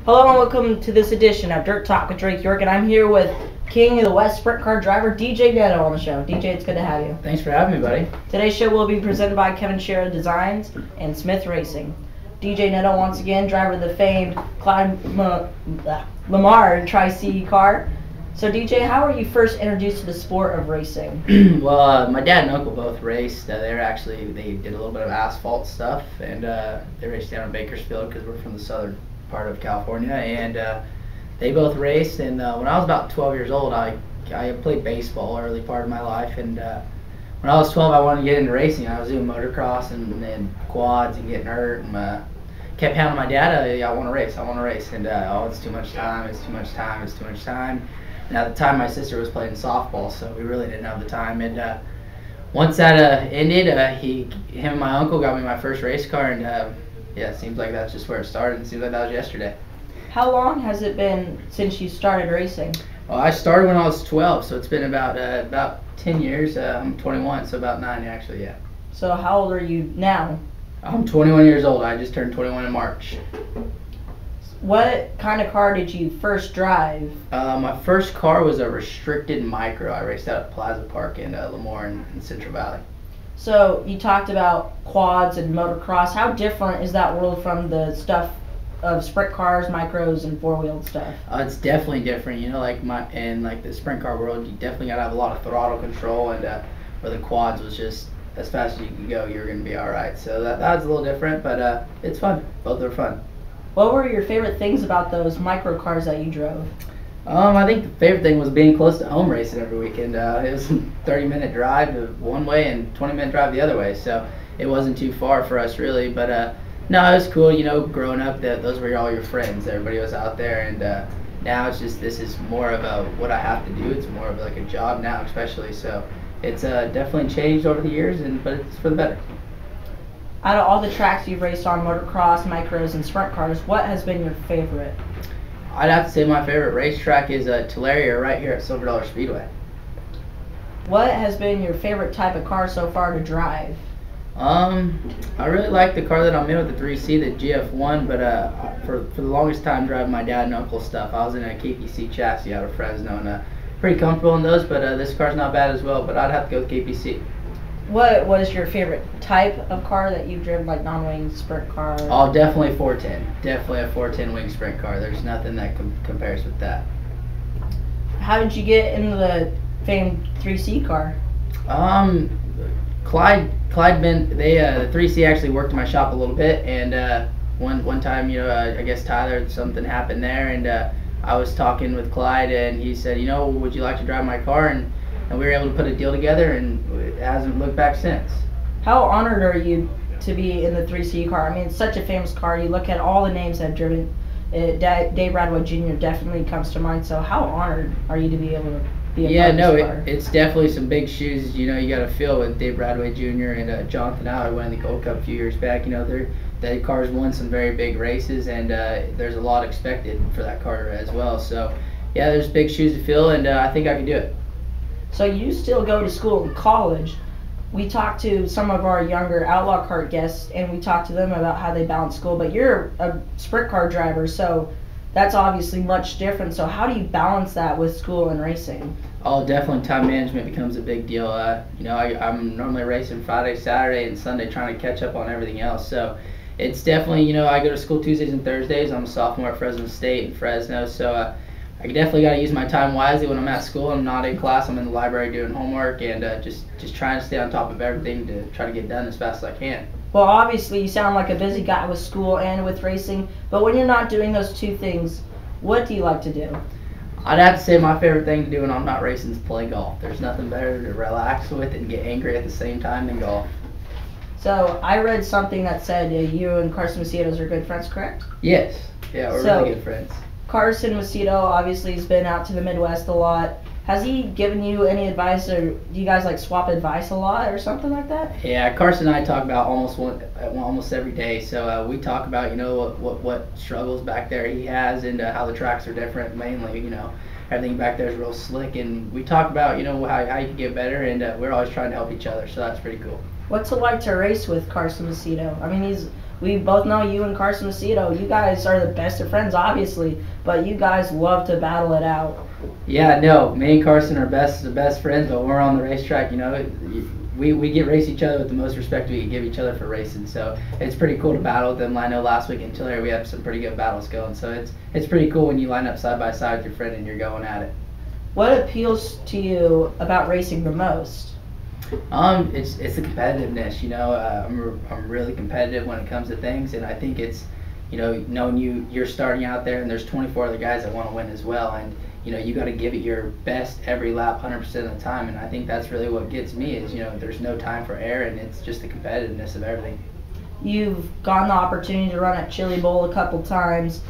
Hello and welcome to this edition of Dirt Talk with Drake York, and I'm here with King of the West Sprint Car driver, D.J Netto on the show. DJ, it's good to have you. Thanks for having me, buddy. Today's show will be presented by Kevin Shera Designs and Smith Racing. DJ Netto, once again, driver of the famed Lamar Tri-C car. So DJ, how were you first introduced to the sport of racing? Well, my dad and uncle both raced. They did a little bit of asphalt stuff, and they raced down in Bakersfield because we're from the southern part of California, and they both raced. And when I was about 12 years old, I played baseball early part of my life, and when I was 12, I wanted to get into racing. I was doing motocross and quads and getting hurt, and kept hounding my dad. I want to race, and oh, it's too much time, it's too much time. And at the time, my sister was playing softball, so we really didn't have the time. And once that ended, him and my uncle got me my first race car, and yeah, it seems like that's just where it started. It seems like that was yesterday. How long has it been since you started racing? Well, I started when I was 12, so it's been about 10 years. I'm 21, so about 9 actually, yeah. So how old are you now? I'm 21 years old. I just turned 21 in March. What kind of car did you first drive? My first car was a restricted micro. I raced out at Plaza Park in Lemoore in Central Valley. So you talked about quads and motocross. How different is that world from the stuff of sprint cars, micros, and four-wheeled stuff? It's definitely different. You know, in the sprint car world, you definitely got to have a lot of throttle control, and where the quads was just as fast as you can go, you're going to be all right. So that was a little different, but it's fun. Both are fun. What were your favorite things about those micro cars that you drove? I think the favorite thing was being close to home racing every weekend. It was a 30-minute drive one way and 20-minute drive the other way, so it wasn't too far for us really. But no, it was cool. You know, growing up, those were all your friends. Everybody was out there, and now it's just this is more of what I have to do. It's more of like a job now, especially. So it's definitely changed over the years, but it's for the better. Out of all the tracks you've raced on, motocross, micros, and sprint cars, what has been your favorite? I'd have to say my favorite racetrack is Tulare right here at Silver Dollar Speedway. What has been your favorite type of car so far to drive? I really like the car that I'm in with the 3C, the GF1, but for the longest time driving my dad and uncle stuff, I was in a KPC chassis out of Fresno, and pretty comfortable in those, but this car's not bad as well, but I'd have to go with KPC. What was your favorite type of car that you've driven, like non-wing sprint car? Oh, definitely 410. Definitely a 410 wing sprint car. There's nothing that compares with that. How did you get into the famed 3C car? Clyde the 3C actually worked in my shop a little bit, and one time, you know, I guess Tyler, something happened there, and I was talking with Clyde, and he said, you know, would you like to drive my car? And we were able to put a deal together, and it hasn't looked back since. How honored are you to be in the 3C car? I mean, it's such a famous car. You look at all the names that have driven it. Dave Radway Jr. definitely comes to mind. So how honored are you to be able to be a part of this car? It's definitely some big shoes. You know, you got to fill with Dave Radway Jr. and Jonathan Allard winning the Gold Cup a few years back. You know, the car's won some very big races, and there's a lot expected for that car as well. So yeah, there's big shoes to fill, and I think I can do it. So you still go to school in college. We talked to some of our younger Outlaw Kart guests, and we talked to them about how they balance school. But you're a sprint car driver, so that's obviously much different. So how do you balance that with school and racing? Oh, definitely time management becomes a big deal. You know, I'm normally racing Friday, Saturday, and Sunday trying to catch up on everything else. So it's definitely, you know, I go to school Tuesdays and Thursdays. I'm a sophomore at Fresno State in Fresno, so I definitely got to use my time wisely when I'm at school. I'm not in class. I'm in the library doing homework, and just trying to stay on top of everything to try to get done as fast as I can. Well, obviously you sound like a busy guy with school and with racing, but when you're not doing those two things, what do you like to do? I'd have to say my favorite thing to do when I'm not racing is play golf. There's nothing better to relax with and get angry at the same time than golf. So I read something that said you and Carson Macedo are good friends, correct? Yes. Yeah, we're really good friends. Carson Macedo obviously has been out to the Midwest a lot. Has he given you any advice, or do you guys like swap advice a lot or something like that? Yeah, Carson and I talk about almost every day. So we talk about, you know, what struggles back there he has, and how the tracks are different. Mainly, you know, everything back there is real slick, and we talk about, you know, how you can get better, and we're always trying to help each other. So that's pretty cool. What's it like to race with Carson Macedo? I mean, We both know you and Carson Macedo. You guys are the best of friends, obviously, but you guys love to battle it out. Yeah, no, me and Carson are the best friends, but when we're on the racetrack, we get race each other with the most respect we can give each other for racing. So it's pretty cool to battle with them. I know last week in Tulare we had some pretty good battles going. So it's pretty cool when you line up side by side with your friend and you're going at it. What appeals to you about racing the most? It's the competitiveness. I'm really competitive when it comes to things, and I think it's, knowing you're starting out there and there's 24 other guys that want to win as well, and you got to give it your best every lap 100% of the time, and I think that's really what gets me is, there's no time for error, and it's just the competitiveness of everything. You've gotten the opportunity to run at Chili Bowl a couple times.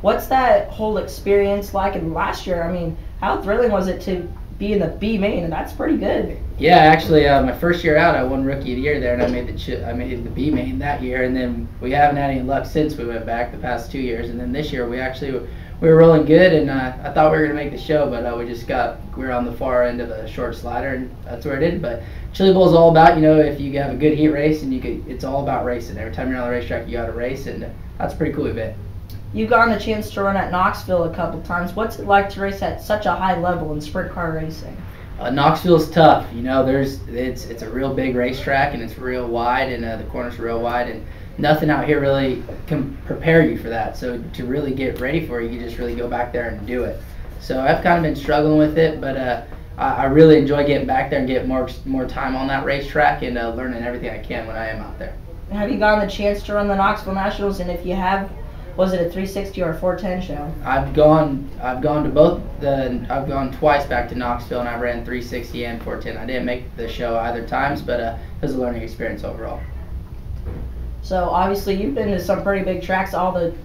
What's that whole experience like? And last year, I mean, how thrilling was it to be in the B main? And that's pretty good. Yeah, actually, my first year out, I won Rookie of the Year there, and I made the B main that year, and then we haven't had any luck since we went back the past 2 years, and then this year we were rolling good, and I thought we were going to make the show, but we were on the far end of the short slider, and that's where it did. But Chili Bowl is all about, if you have a good heat race, and it's all about racing. Every time you're on the racetrack, you got to race, and that's a pretty cool event. You've gotten the chance to run at Knoxville a couple times. What's it like to race at such a high level in sprint car racing? Knoxville's tough. It's a real big racetrack, and it's real wide, and the corners are real wide, and nothing out here really can prepare you for that. So to really get ready for it, you just really go back there and do it. So I've kind of been struggling with it, but I really enjoy getting back there and getting more time on that racetrack and learning everything I can when I am out there. Have you gotten the chance to run the Knoxville Nationals? And if you have, was it a 360 or a 410 show? I've gone to both. I've gone twice back to Knoxville, and I ran 360 and 410. I didn't make the show either times, but it was a learning experience overall. So obviously you've been to some pretty big tracks,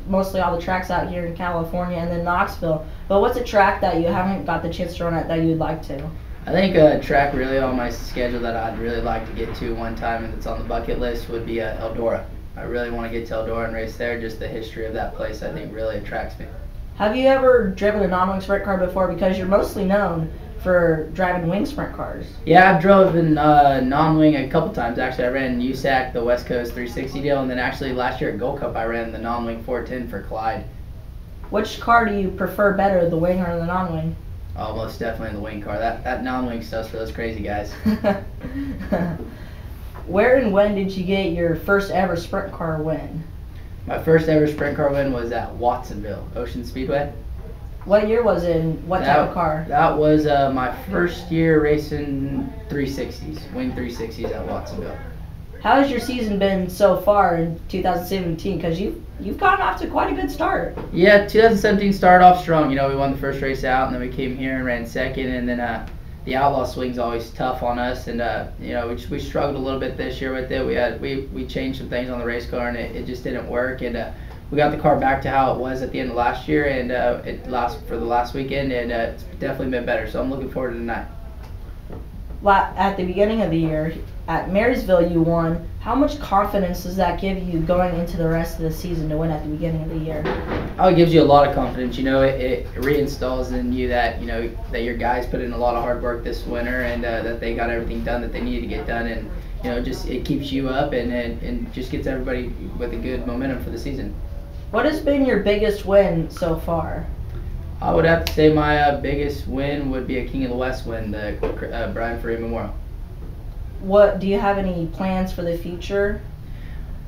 mostly all the tracks out here in California and then Knoxville. But what's a track that you haven't got the chance to run at that you'd like to? I think a track really on my schedule that I'd really like to get to one time, and it's on the bucket list, would be Eldora. I really want to get to Eldora and race there. Just the history of that place, I think, really attracts me. Have you ever driven a non-wing sprint car before? Because you're mostly known for driving wing sprint cars. Yeah, I've driven non-wing a couple times. Actually, I ran USAC, the West Coast 360 deal, and then actually last year at Gold Cup, I ran the non-wing 410 for Clyde. Which car do you prefer better, the wing or the non-wing? Oh, most definitely the wing car. That non-wing stuff's for those crazy guys. Where and when did you get your first ever sprint car win? My first ever sprint car win was at Watsonville, Ocean Speedway. What year was it and what type of car? That was my first year racing 360s, wing 360s at Watsonville. How has your season been so far in 2017? Because you've gotten off to quite a good start. Yeah, 2017 started off strong. We won the first race out, and then we came here and ran second, and then the outlaw swing's always tough on us, and we struggled a little bit this year with it. We changed some things on the race car, and it just didn't work, and we got the car back to how it was at the end of last year, and it lasted for the last weekend, and it's definitely been better. So I'm looking forward to tonight. At the beginning of the year at Marysville, you won. How much confidence does that give you going into the rest of the season to win at the beginning of the year? Oh, it gives you a lot of confidence. It reinstalls in you that that your guys put in a lot of hard work this winter, and that they got everything done that they needed to get done, and just it keeps you up and just gets everybody with a good momentum for the season. What has been your biggest win so far? I would have to say my biggest win would be a King of the West win, the Brian Ferry Memorial. What do you have any plans for the future?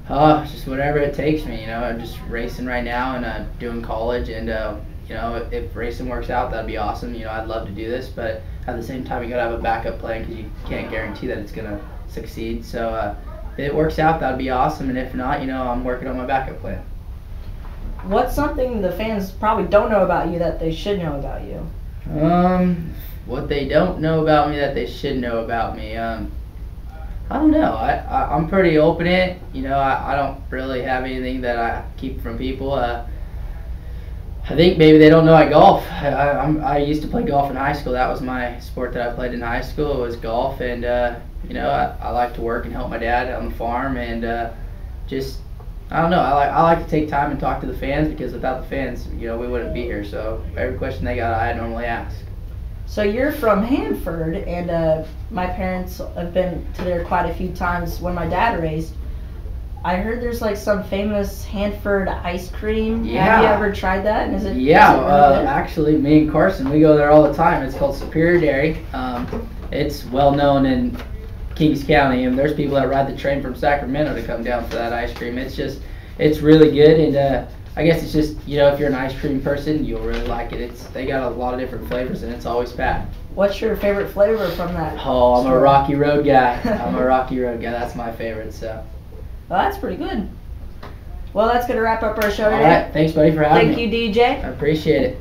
Just whatever it takes me. I'm just racing right now and doing college, and if racing works out, that'd be awesome. I'd love to do this, but at the same time, you gotta have a backup plan because you can't guarantee that it's gonna succeed. So if it works out, that'd be awesome, and if not, I'm working on my backup plan. What's something the fans probably don't know about you that they should know about you? What they don't know about me that they should know about me. I don't know. I'm pretty open in it. I don't really have anything that I keep from people. I think maybe they don't know I golf. I used to play golf in high school. That was my sport that I played in high school. It was golf, and I like to work and help my dad on the farm, and I don't know. I like to take time and talk to the fans, because without the fans, we wouldn't be here. So every question they got, I normally ask. So you're from Hanford, and my parents have been to there quite a few times when my dad raced. I heard there's like some famous Hanford ice cream. Yeah. Have you ever tried that? And is it? Yeah, is it really good? actually, me and Carson, we go there all the time. It's called Superior Dairy. It's well known in Kings County, and there's people that ride the train from Sacramento to come down for that ice cream. It's really good, and I guess it's just, you know, if you're an ice cream person, you'll really like it. They got a lot of different flavors, and it's always packed. What's your favorite flavor from that? Oh, I'm store? a Rocky Road guy. I'm a Rocky Road guy. That's my favorite. So. Well, that's pretty good. Well, that's gonna wrap up our show All today. right, thanks, buddy, for having me. Thank you, DJ. I appreciate it.